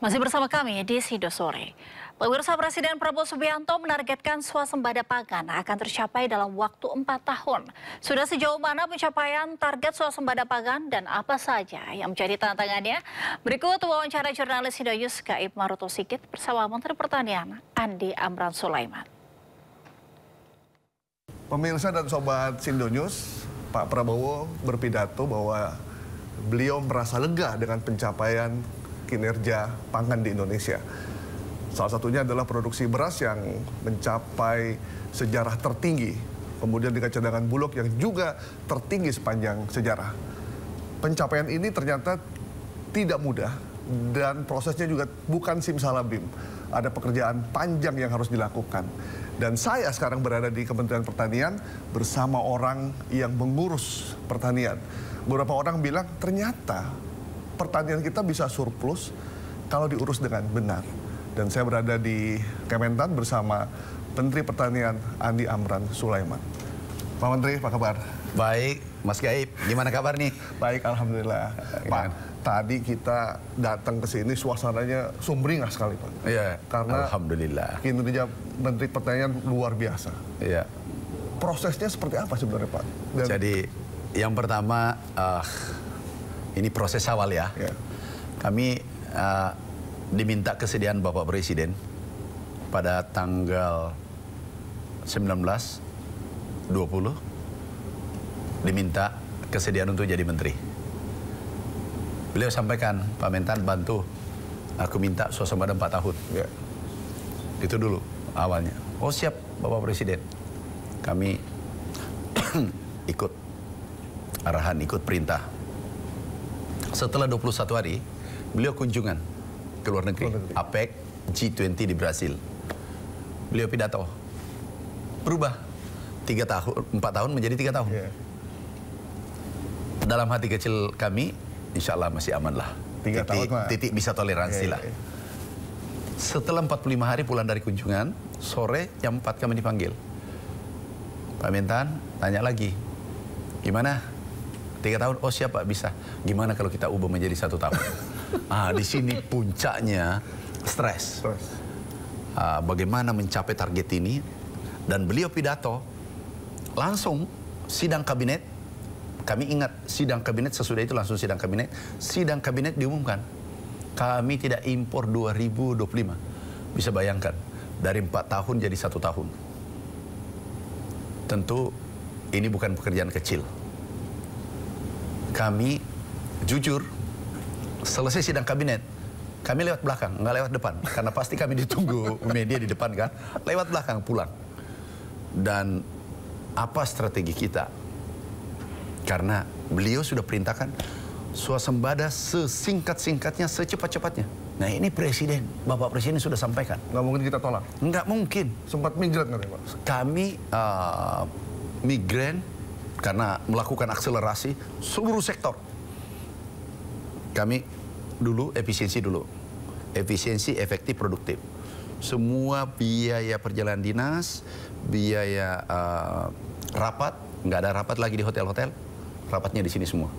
Masih bersama kami di Sido Sore. Pemirsa, Presiden Prabowo Subianto menargetkan swasembada pangan akan tercapai dalam waktu 4 tahun. Sudah sejauh mana pencapaian target swasembada pangan dan apa saja yang menjadi tantangannya? Berikut wawancara jurnalis Sido News Gaib Maruto Sigit bersama Menteri Pertanian Andi Amran Sulaiman. Pemirsa dan Sobat Sindo News, Pak Prabowo berpidato bahwa beliau merasa lega dengan pencapaian kinerja pangan di Indonesia. Salah satunya adalah produksi beras yang mencapai sejarah tertinggi, kemudian dengan cadangan bulog yang juga tertinggi sepanjang sejarah. Pencapaian ini ternyata tidak mudah dan prosesnya juga bukan simsalabim. Ada pekerjaan panjang yang harus dilakukan. Dan saya sekarang berada di Kementerian Pertanian bersama orang yang mengurus pertanian. Beberapa orang bilang ternyata pertanian kita bisa surplus kalau diurus dengan benar. Dan saya berada di Kementan bersama Menteri Pertanian Andi Amran Sulaiman. Pak Menteri, apa kabar? Baik, Mas Gaib. Gimana kabar nih? Baik, Alhamdulillah. Pak, tadi kita datang ke sini suasananya sumringah sekali, Pak. Iya, karena Alhamdulillah. Kinerja Menteri Pertanian luar biasa. Iya. Prosesnya seperti apa sebenarnya, Pak? Jadi, yang pertama, ini proses awal ya. Kami diminta kesediaan Bapak Presiden pada tanggal 19, 20, diminta kesediaan untuk jadi menteri. Beliau sampaikan, Pak Mentan bantu, aku minta swasembada 4 tahun. Itu dulu awalnya. Oh siap Bapak Presiden. Kami ikut arahan, ikut perintah. Setelah 21 hari, beliau kunjungan ke luar negeri, APEC, G20 di Brasil. Beliau pidato, berubah 4 tahun menjadi 3 tahun. Dalam hati kecil kami, insya Allah masih aman lah. Titik bisa toleransi lah. Setelah 45 hari pulang dari kunjungan, sore jam 4 kami dipanggil. Pak Mentan, tanya lagi, gimana? 3 tahun, oh siap Pak, bisa. Gimana kalau kita ubah menjadi 1 tahun? Di sini puncaknya stres. Bagaimana mencapai target ini? Dan beliau pidato, langsung sidang kabinet. Kami ingat sidang kabinet, sesudah itu langsung sidang kabinet. Sidang kabinet diumumkan, kami tidak impor 2025. Bisa bayangkan, dari 4 tahun jadi 1 tahun. Tentu ini bukan pekerjaan kecil. Kami jujur, selesai sidang kabinet, kami lewat belakang, nggak lewat depan. Karena pasti kami ditunggu media di depan kan. Lewat belakang pulang. Dan apa strategi kita? Karena beliau sudah perintahkan swasembada sesingkat-singkatnya, secepat-cepatnya. Nah ini Presiden, Bapak Presiden sudah sampaikan. Nggak mungkin kita tolak? Nggak mungkin. Sempat migran nggak Pak? Kami migran karena melakukan akselerasi seluruh sektor. Kami dulu efisiensi dulu. Efisiensi, efektif, produktif. Semua biaya perjalanan dinas, biaya rapat, nggak ada rapat lagi di hotel-hotel, rapatnya di sini semua.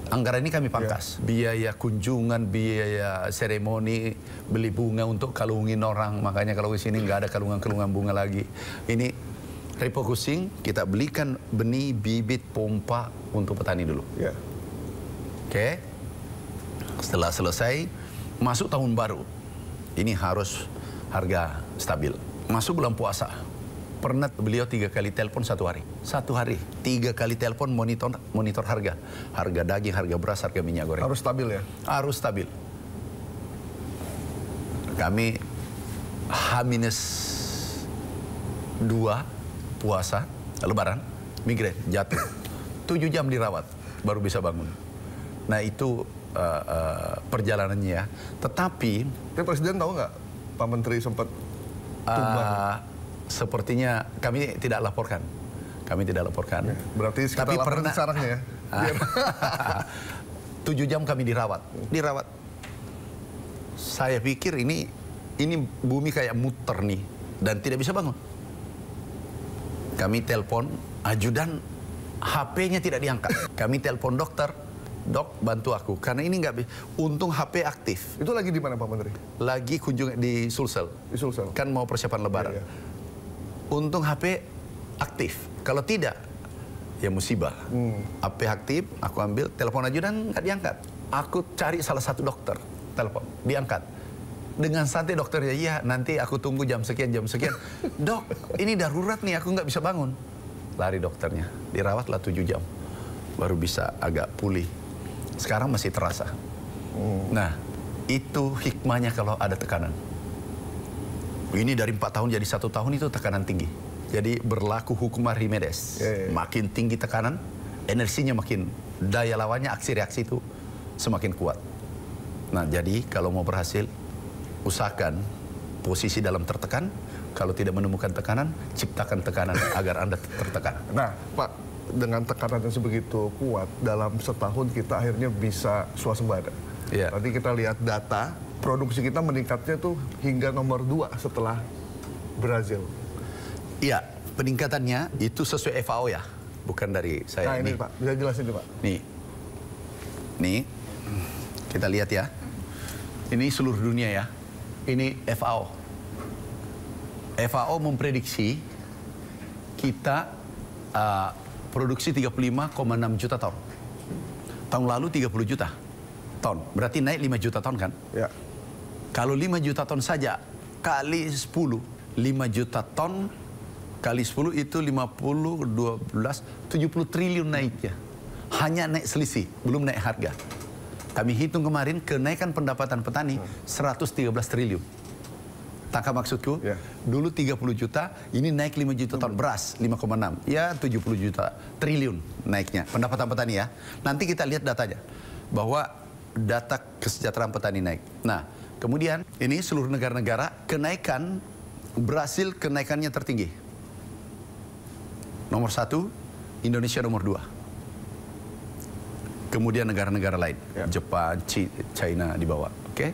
Anggaran ini kami pangkas. Biaya kunjungan, biaya seremoni, beli bunga untuk kalungin orang. Makanya kalau di sini nggak ada kalungan-kalungan bunga lagi. Ini refocusing, kita belikan benih, bibit, pompa untuk petani dulu. Oke. Setelah selesai, masuk tahun baru. Ini harus harga stabil. Masuk bulan puasa. Pernah beliau 3 kali telepon 1 hari. 1 hari, 3 kali telepon monitor harga. Harga daging, harga beras, harga minyak goreng. Harus stabil ya? Harus stabil. Kami H-2 puasa, lebaran, migran, jatuh. 7 jam dirawat, baru bisa bangun. Nah itu perjalanannya ya. Tetapi Presiden tahu nggak Pak Menteri sempat tumbang? Sepertinya kami tidak laporkan. Kami tidak laporkan. Berarti kita laporan sarangnya ya? 7 jam kami dirawat. Saya pikir ini bumi kayak muter nih dan tidak bisa bangun. Kami telepon ajudan, HP-nya tidak diangkat. Kami telepon dokter, Dok, bantu aku. Karena ini nggak... Untung HP aktif. Itu lagi di mana Pak Menteri? Lagi kunjung di Sulsel. Di Sulsel. Kan mau persiapan lebaran. Iya. Untung HP aktif. Kalau tidak, ya musibah. HP aktif, aku ambil, telepon ajudan nggak diangkat. Aku cari salah satu dokter, telepon, diangkat. Dengan santai dokternya, iya nanti aku tunggu jam sekian, jam sekian. Dok, ini darurat nih, aku nggak bisa bangun. Lari dokternya, dirawatlah 7 jam. Baru bisa agak pulih. Sekarang masih terasa. Nah, itu hikmahnya kalau ada tekanan. Ini dari 4 tahun jadi 1 tahun itu tekanan tinggi. Jadi berlaku hukum Archimedes. Makin tinggi tekanan, energinya makin, daya lawannya, aksi reaksi itu semakin kuat. Nah, jadi kalau mau berhasil, usahakan posisi dalam tertekan. Kalau tidak menemukan tekanan, ciptakan tekanan agar Anda tertekan. Nah, Pak, dengan tekanan yang sebegitu kuat, dalam setahun kita akhirnya bisa swasembada. Iya. Nanti kita lihat data, produksi kita meningkatnya tuh hingga nomor 2 setelah Brazil. Iya, peningkatannya itu sesuai FAO ya, bukan dari saya. Nah ini Pak, bisa jelasin nih Pak. Nih, kita lihat ya. Ini seluruh dunia ya. Ini FAO. FAO memprediksi kita produksi 35,6 juta ton. Tahun lalu 30 juta ton. Berarti naik 5 juta ton kan? Ya. Kalau 5 juta ton saja kali 10, 5 juta ton kali 10 itu 50, 12, 70 triliun naiknya. Hanya naik selisih, belum naik harga. Kami hitung kemarin kenaikan pendapatan petani 113 triliun. Tangkap maksudku? Ya. Dulu 30 juta, ini naik 5 juta ton beras, 5,6. Ya 70 juta triliun naiknya pendapatan petani ya. Nanti kita lihat datanya. Bahwa data kesejahteraan petani naik. Nah, kemudian ini seluruh negara-negara kenaikan, Brasil kenaikannya tertinggi. Nomor 1, Indonesia nomor 2. Kemudian negara-negara lain, ya. Jepang, China di bawah. Oke.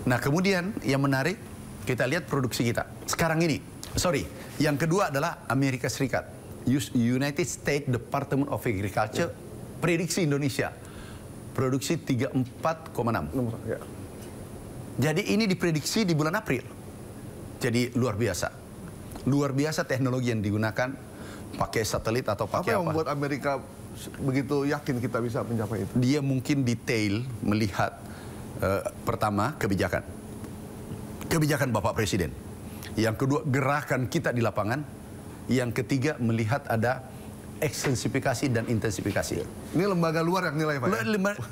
Nah, kemudian yang menarik, kita lihat produksi kita. Sekarang ini, yang kedua adalah Amerika Serikat. United States Department of Agriculture, prediksi Indonesia. Produksi 34,6. Ya. Jadi ini diprediksi di bulan April. Jadi luar biasa. Luar biasa teknologi yang digunakan, pakai satelit atau pakai apa. Apa yang membuat Amerika begitu yakin kita bisa mencapai itu? Dia mungkin detail melihat, pertama, kebijakan. Kebijakan Bapak Presiden. Yang kedua, gerakan kita di lapangan. Yang ketiga, melihat ada ekstensifikasi dan intensifikasi. Ini lembaga luar yang nilai, Pak?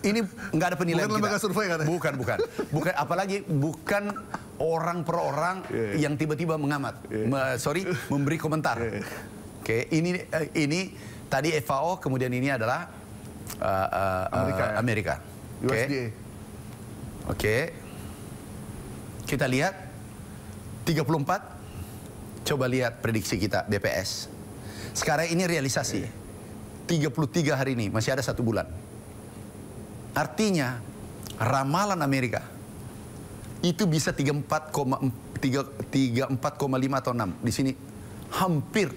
Ini nggak ada penilaian. Bukan lembaga survei kan? Bukan. Apalagi bukan orang per orang yang tiba-tiba mengamat. Memberi komentar. Oke, ini tadi FAO, kemudian ini adalah Amerika. USDA. Oke. Kita lihat 34. Coba lihat prediksi kita BPS. Sekarang ini realisasi. 33 hari ini, masih ada 1 bulan. Artinya ramalan Amerika itu bisa 34,5 atau 6. Di sini hampir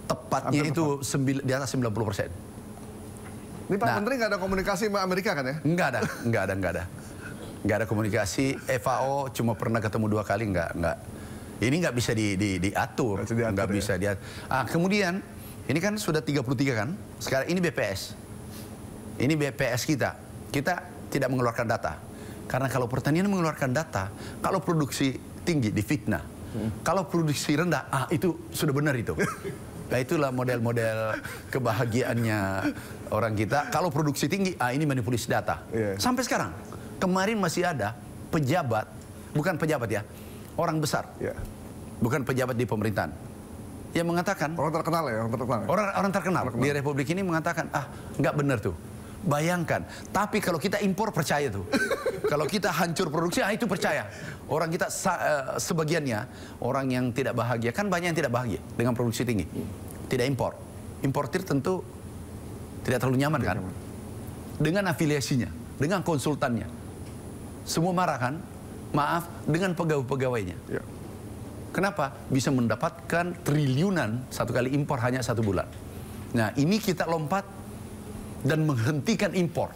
tepatnya itu di atas 90%. Ini Pak Menteri nggak ada komunikasi sama Amerika kan ya? Nggak ada. Nggak ada komunikasi. FAO cuma pernah ketemu 2 kali, nggak. Ini nggak bisa diatur. Nggak bisa diatur. Kemudian, ini kan sudah 33 kan? Sekarang ini BPS. Ini BPS kita. Kita tidak mengeluarkan data. Karena kalau pertanian mengeluarkan data, kalau produksi tinggi difitnah. Kalau produksi rendah, itu sudah benar itu. Nah, itulah model-model kebahagiaannya orang kita. Kalau produksi tinggi, ini manipulasi data. Sampai sekarang. Kemarin masih ada pejabat, bukan pejabat ya, orang besar, bukan pejabat di pemerintahan, yang mengatakan orang terkenal ya, orang terkenal di Republik ini mengatakan nggak benar tuh. Bayangkan, tapi kalau kita impor percaya tuh, kalau kita hancur produksi itu percaya. Orang kita sebagiannya orang yang tidak bahagia, kan banyak yang tidak bahagia dengan produksi tinggi, tidak impor. Importir tentu tidak terlalu nyaman kan, dengan afiliasinya, dengan konsultannya. Semua marah kan? Maaf, dengan pegawai-pegawainya. Ya. Kenapa? Bisa mendapatkan triliunan 1 kali impor hanya 1 bulan. Nah, ini kita lompat dan menghentikan impor.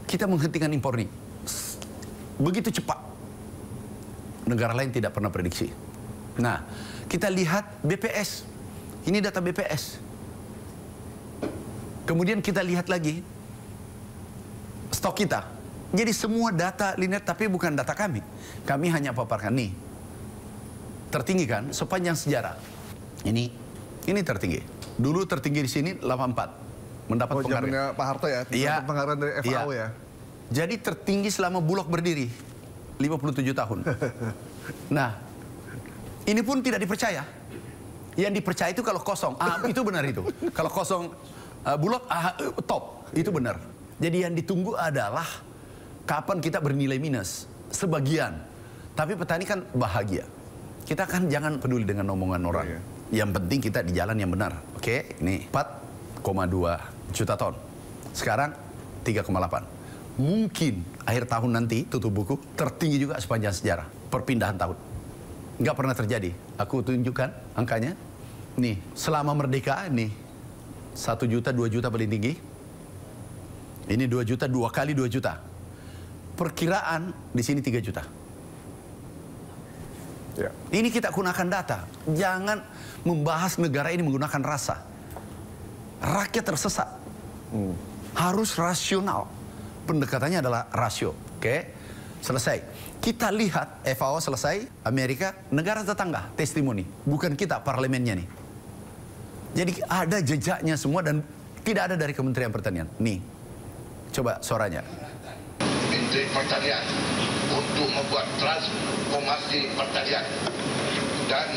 Kita menghentikan impor nih begitu cepat. Negara lain tidak pernah prediksi. Nah, kita lihat BPS. Ini data BPS. Kemudian kita lihat lagi stok kita. Jadi semua data linear, tapi bukan data kami. Kami hanya paparkan nih. Tertinggi kan sepanjang sejarah. Ini tertinggi. Dulu tertinggi di sini 84. Mendapat penghargaan. Zamannya Pak Harto ya, penghargaan dari FAO ya. Jadi tertinggi selama Bulog berdiri 57 tahun. Nah, ini pun tidak dipercaya. Yang dipercaya itu kalau kosong, itu benar itu. Kalau kosong Bulog top, itu benar. Jadi yang ditunggu adalah kapan kita bernilai minus sebagian. Tapi petani kan bahagia. Kita kan jangan peduli dengan omongan orang. Yang penting kita di jalan yang benar. Oke, ini 4,2 juta ton. Sekarang 3,8. Mungkin akhir tahun nanti tutup buku tertinggi juga sepanjang sejarah perpindahan tahun. Nggak pernah terjadi. Aku tunjukkan angkanya. Nih, selama merdeka nih 1 juta, 2 juta paling tinggi. Ini 2 juta, 2 kali 2 juta. Perkiraan di sini 3 juta. Ya. Ini kita gunakan data. Jangan membahas negara ini menggunakan rasa. Rakyat tersesat. Harus rasional. Pendekatannya adalah rasio. Oke? Selesai. Kita lihat FAO selesai. Amerika, negara tetangga, testimoni. Bukan kita, parlemennya nih. Jadi ada jejaknya semua dan tidak ada dari Kementerian Pertanian. Nih. Coba suaranya. Menteri Pertanian untuk membuat transformasi pertanian, dan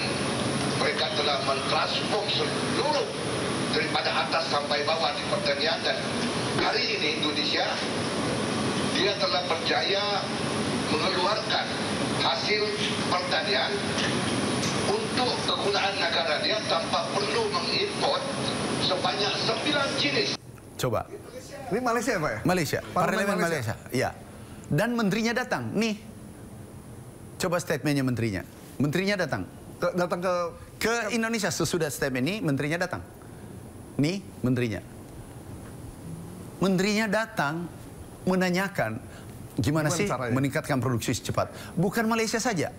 mereka telah mentransform seluruh daripada atas sampai bawah di pertanian, dan hari ini Indonesia dia telah berjaya mengeluarkan hasil pertanian untuk kegunaan negara dia tanpa perlu mengimport sebanyak 9 jenis. Coba. Ini Malaysia Pak ya? Malaysia, Parlemen Malaysia. Malaysia. Ya. Dan menterinya datang. Nih. Coba statementnya menterinya. Menterinya datang. Datang Ke Indonesia sesudah statement ini menterinya datang. Nih menterinya. Menterinya datang menanyakan gimana sih caranya meningkatkan produksi secepat. Bukan Malaysia saja.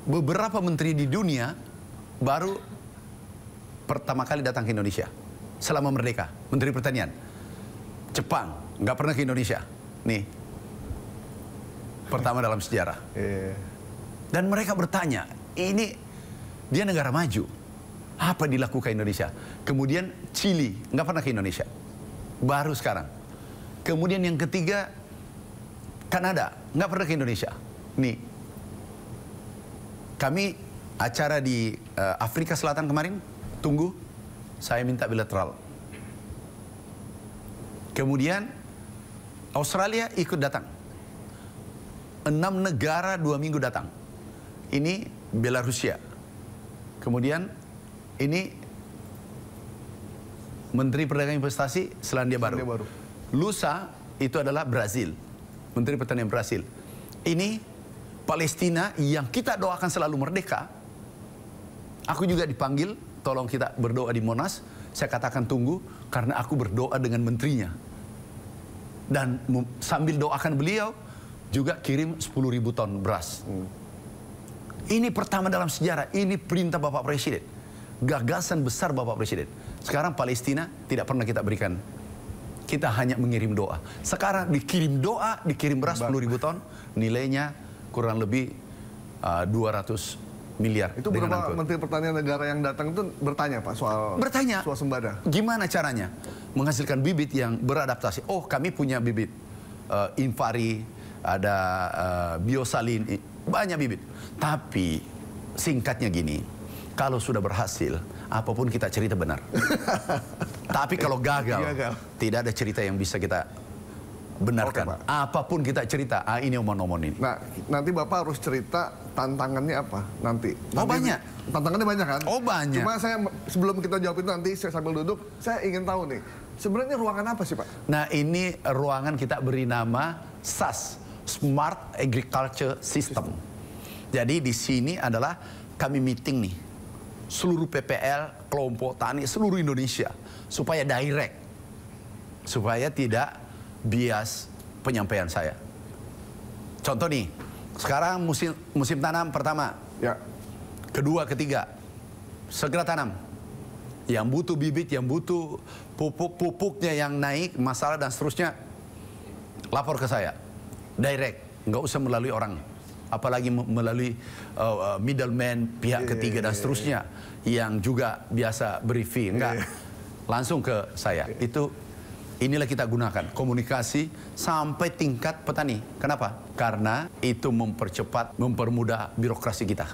Beberapa menteri di dunia baru pertama kali datang ke Indonesia selama merdeka. Menteri Pertanian. Jepang nggak pernah ke Indonesia. Nih. Pertama dalam sejarah. Dan mereka bertanya, ini dia negara maju. Apa dilakukan Indonesia? Kemudian Chili nggak pernah ke Indonesia. Baru sekarang. Kemudian yang ketiga Kanada nggak pernah ke Indonesia. Nih. Kami acara di Afrika Selatan kemarin, tunggu, saya minta bilateral. Kemudian Australia ikut datang. 6 negara 2 minggu datang. Ini Belarusia. Kemudian ini Menteri Perdagangan Investasi Selandia Baru. Lusa itu adalah Brazil. Menteri Pertanian Brazil. Ini Palestina yang kita doakan selalu merdeka. Aku juga dipanggil, tolong kita berdoa di Monas. Saya katakan tunggu, karena aku berdoa dengan menterinya. Dan sambil doakan beliau, juga kirim 10.000 ton beras. Ini pertama dalam sejarah, ini perintah Bapak Presiden. Gagasan besar Bapak Presiden. Sekarang Palestina tidak pernah kita berikan. Kita hanya mengirim doa. Sekarang dikirim doa, dikirim beras 10.000 ton, nilainya kurang lebih 200 miliar. Itu beberapa Menteri Pertanian negara yang datang itu bertanya Pak soal swasembada. Gimana caranya menghasilkan bibit yang beradaptasi? Oh, kami punya bibit Invari, ada biosalin, banyak bibit. Tapi singkatnya gini, kalau sudah berhasil, apapun kita cerita benar. Tapi kalau gagal, tidak ada cerita yang bisa kita benarkan. Apapun kita cerita, ini omong-omong ini. Nah, nanti Bapak harus cerita tantangannya apa nanti. Banyak. Tantangannya banyak kan? Oh, banyak. Cuma saya sebelum kita jawab itu nanti saya sambil duduk, saya ingin tahu nih, sebenarnya ruangan apa sih Pak? Nah, ini ruangan kita beri nama SAS, Smart Agriculture System. Jadi di sini adalah kami meeting nih, seluruh PPL, kelompok tani, seluruh Indonesia, supaya direct supaya tidak bias penyampaian saya. Contoh nih, sekarang musim tanam pertama, Ya. kedua, ketiga, segera tanam. Yang butuh bibit, yang butuh pupuknya yang naik, masalah dan seterusnya, lapor ke saya, direct, nggak usah melalui orang, apalagi melalui middleman, pihak ketiga dan seterusnya, yang juga biasa beri fee, enggak, langsung ke saya. Inilah kita gunakan komunikasi sampai tingkat petani. Kenapa? Karena itu mempercepat, mempermudah birokrasi kita.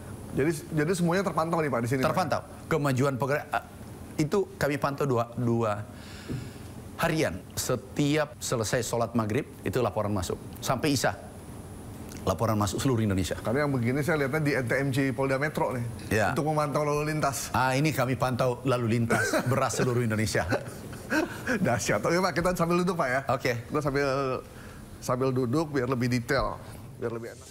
Jadi semuanya terpantau nih Pak di sini. Terpantau. Kemajuan pekerjaan itu kami pantau dua harian. Setiap selesai sholat maghrib itu laporan masuk. Sampai Isya laporan masuk seluruh Indonesia. Karena yang begini saya lihatnya di NTMC Polda Metro nih. Ya. Untuk memantau lalu lintas. Ini kami pantau lalu lintas beras seluruh Indonesia. Dahsyat. Oke Pak, kita sambil duduk Pak ya. Oke. Kita sambil duduk biar lebih detail, biar lebih enak.